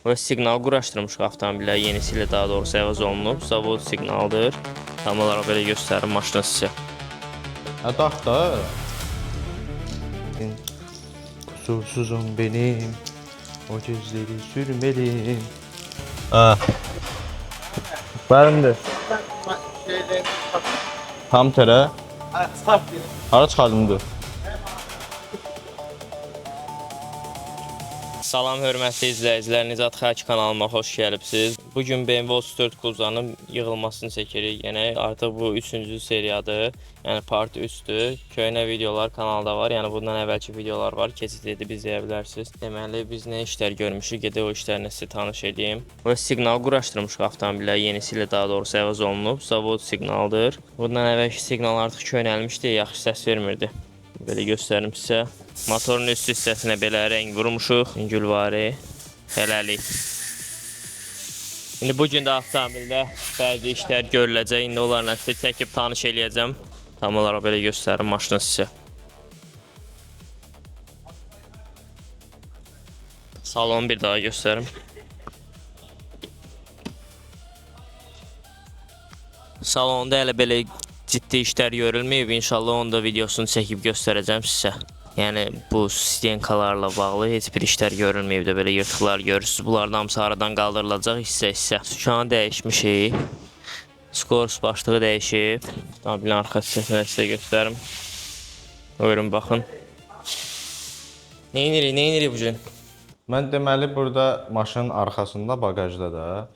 Və siqnal quraşdırmışıq avtomobillər yenisi ilə daha doğrusu əvəz olunub. Zavod siqnaldır. Tam olaraq belə göstərim maşını sizə. Dax da. Kusursuzum benim, o gözleri sürmelim. Benimdir. Tam tere. Hara çıxardımdır. Salam hörmətli izləyicilər, Nicat Xəki kanalıma xoş gəlibsiniz. Bugün BMW 34 Kuzanın yığılmasını çəkirik. Yəni artıq bu 3-cü seriyadır. Yəni part 3-dür. Köhnə videolar kanalda var. Yəni bundan əvvəlki videolar var. Keçid edib izləyə bilərsiniz. Deməli biz nə işlər görmüşük? Gedək o işlərlə sizə tanış edeyim. Və siqnal quraşdırmışıq avtomobillər yenisi ilə daha doğrusu əvəz olunub. Zavod siqnaldır. Bundan əvvəlki siqnal artıq köhnəlmişdi, yaxşı səs vermirdi. Belə göstərim sizə. Motorun üst hissəsinə belə rəng vurmuşuq. Gülvari. Hələlik. İndi bugün də avtomobildə bəzi işlər görüləcək. İndi onlarla sizə çəkib tanış eləyəcəm. Tam olaraq belə göstərim maşını sizə. Salonu bir daha göstərim. Salonda hələ belə ciddi işlər görülməyib. İnşallah onu da videosunu çəkib göstərəcəm sizə. Yəni bu stenkalarla bağlı heç bir işlər görülməyib də belə yırtıqlar görürsünüz. Bunların hamısı aradan qaldırılacaq hissə-hissə. Sükanı dəyişmişik. Skors başlığı dəyişib. Avtomobilin arxa hissəsini sizə göstərim. Buyurun baxın. Neyinirik bu gün? Mən deməli burada maşının arxasında bagajda da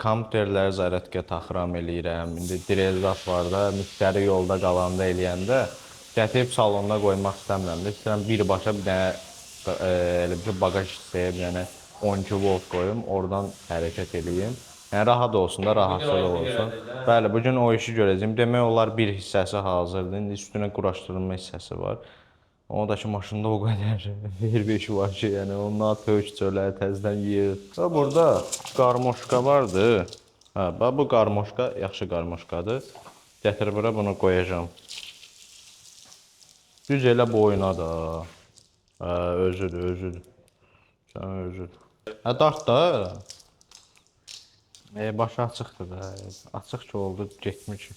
kompüterləri zaryatkaya taxıram eləyirəm. İndi direzat var da, müştəri yolda qalanda eləyəndə gətirib salonuna qoymaq istəmirəm. İstəyirəm birbaşa bir dənə elə bir bagaj hissəyə bir dənə 12 volt qoyum, oradan hərəkət eləyim. Yəni rahat olsun da, rahatsız olsun. Bəli, bu gün o işi görəcəyim. Demək olar bir hissəsi hazırdır. İndi üstünə quraşdırılma hissəsi var. Ona da ki maşında o qədər verbeşi var ki, yəni ondan tök çölə təzədən yığır. Və burada qarmoşka vardı. Hə, bu qarmoşka yaxşı qarmoşkadır. Gətir bura bunu qoyacağam. Düz elə boyuna da. Hə, özüdür. Sən özüdür. Hə, dart da. Başı açıqdır da. Açıq ki oldu, getmir ki.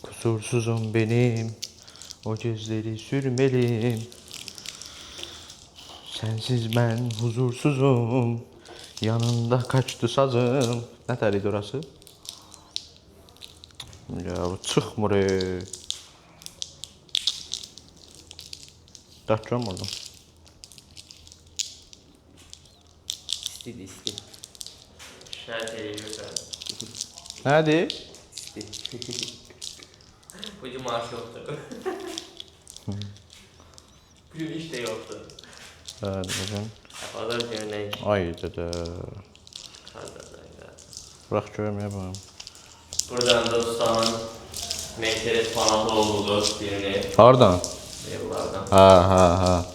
Kusursuzum benim, o gözleri sürmelim. Sensiz ben huzursuzum, yanında kaçtı sazım. Ne tarihdi orası? Ya bu çıxmır. Dağıtacağım oradan. İstedi. Şəhət eləyirsən. Nədir? Bugün maaş yoxdur. Bugün iş də yoxdur. Evet, bugün. Pazar günü nə iş? Ay dədə. Bırax görüm ya bunu. Buradan da ustanın Mercedes fanatı olduğu birini. Hardan? Yıllardan. Ha.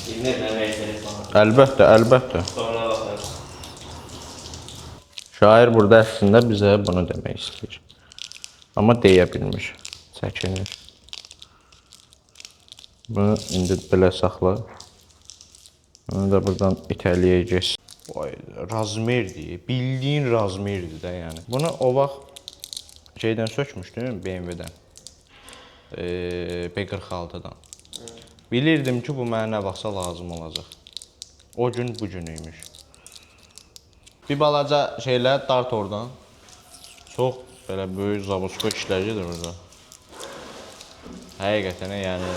Bilmirəm Mercedes fanatı. Əlbəttə. Sonra baxın. Şair burada əslində bizə bunu demək istəyir. Amma deyə bilmir. Çəkinir. Bunu indi belə saxla. Bunu da buradan itələyəcək. Vay, razmerdir. Bildiyin razmerdir də yəni. Bunu o vaxt şeydən sökmüşdüm, BMW-dən. B46-dan. Bilirdim ki, bu mənə nə vaxtsa lazım olacaq. O gün bu günüymüş. Bir balaca şeylər dart oradan. Çox belə böyük zabusko işlər gedir burada. Həqiqətən yəni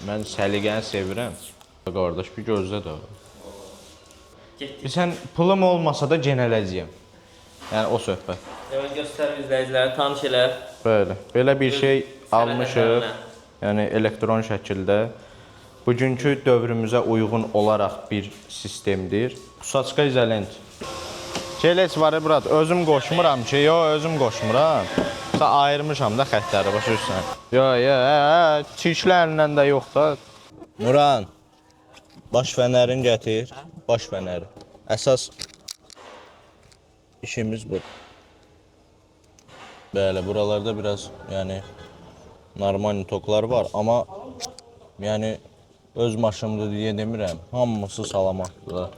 mən səliqəni sevirəm. Qardaş bir gözlə də. Sən pulum olmasa da genələcəyəm. Yəni o söhbət. Mən göstərim izləyicilərə tanış elə. Belə bir şey almışıq. Yəni elektron şəkildə. Bugünkü dövrümüzə uyğun olaraq bir sistemdir. Pusaçka izolent. Şeyləç var Brad, özüm qoşmuram ki, özüm qoşmuram. Ayırmışam da xətləri, başa düşsən. Çirklərindən də yox da. Nuran, baş fənərin gətir, baş fənəri. Əsas işimiz bu. Bəli, buralarda biraz yani normal toklar var ama yani öz maşınımdır deyə demirəm. Hamısı salamatdır.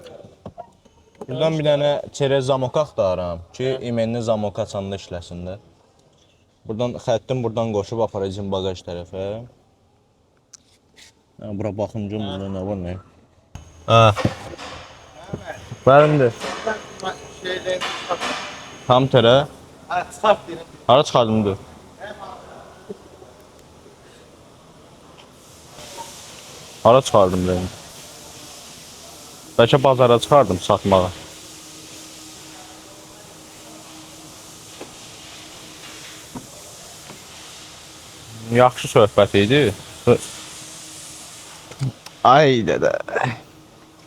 Buradan bir dənə çerez zamok axtarıram ki, imenli zamok açanda işləsin də. Buradan xəttim buradan qoşub aparacağım bagaj tərəfə. Ha, bura baxımcım burada nə var nə? Ha. Benimdir. Tam tere. Hara çıxardım dur. Hara çıxardım benim. Bəlkə bazara çıxardım satmağa. Yaxşı söhbət idi. Ay dədə.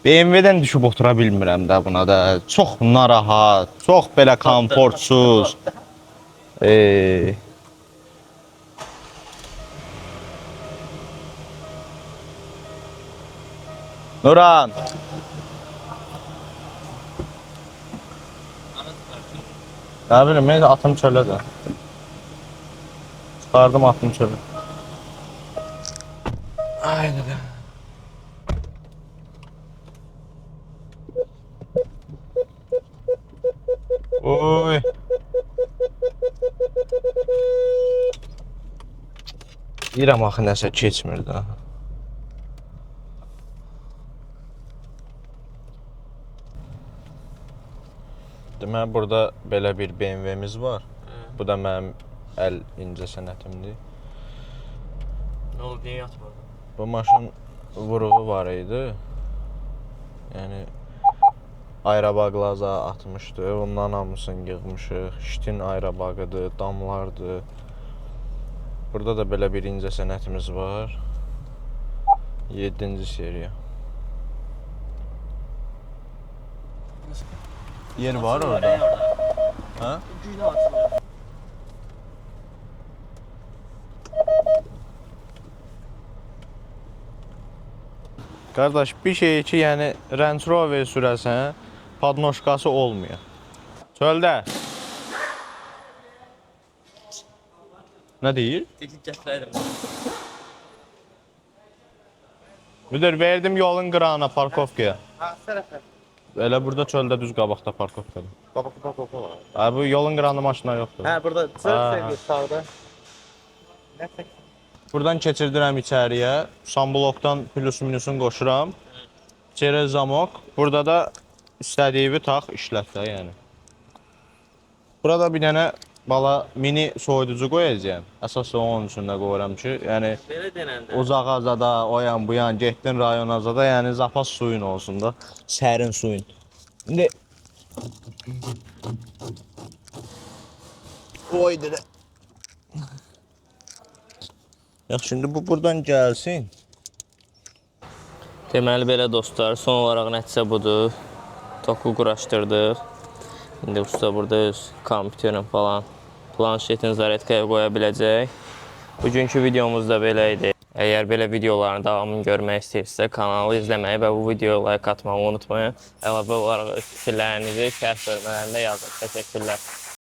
BMW-dən düşüb otura bilmirəm də buna da. Çox narahat, çox belə komfortsuz. Nuran. Nə bilim, mən atım çölə də. Çıxardım atım çölə. Ay dədə. Oy. Deyirəm axı nəsə keçmir də. Deməli burada belə bir BMW-miz var. Bu da mənim əl incə sənətimdir. Nə oldu, niyə yatmadın? Bu maşın vuruğu var idi. Yəni aerobaglaza atmışdı. Ondan hamısını yığmışıq. Şitin aerobagıdır, damlardır. Burada da belə bir incə sənətimiz var. 7-ci seriya. Yer var orada. Ha? Qardaş, bir şey ki, yəni Range Rover sürəsən, podnoşkası olmuyor. Çöldə. Nə deyir? Dedi gətirəydim. Müdür, verdim yolun qırağına parkovkaya. Ha, tərəfə. Elə burada çöldə düz qabaqda parkovkadır. Qabaqda parkovka var. Ha, bu yolun qırağında maşınlar yoxdur. Hə, burada çöl sağda. Nə çək? Buradan keçirdirəm içəriyə. Samblokdan plus minusun qoşuram. Çerez zamok. Burada da istədiyi tax işlət də, yəni. Burada bir dənə bala mini soyuducu qoyacağam. Əsaslı onun üçün də qoyuram ki, yəni Belə denəndə. uzaq azada, o yan bu yan, getdin rayon azada, yəni zapas suyun olsun da, sərin suyun. İndi oy dedə. Yaxşı, şimdi bu buradan gəlsin. Deməli belə dostlar, son olaraq nəticə budur. Toku quraşdırdıq. İndi usta burada öz kompüterin falan, planşetin zaretkaya qoya biləcək. Bugünkü videomuz da belə idi. Əgər belə videoların davamını görmək istəyirsinizsə, kanalı izləməyi və bu videoya like atmağı unutmayın. Əlavə olaraq fikirlərinizi şərh bölmələrində yazın. Təşəkkürlər.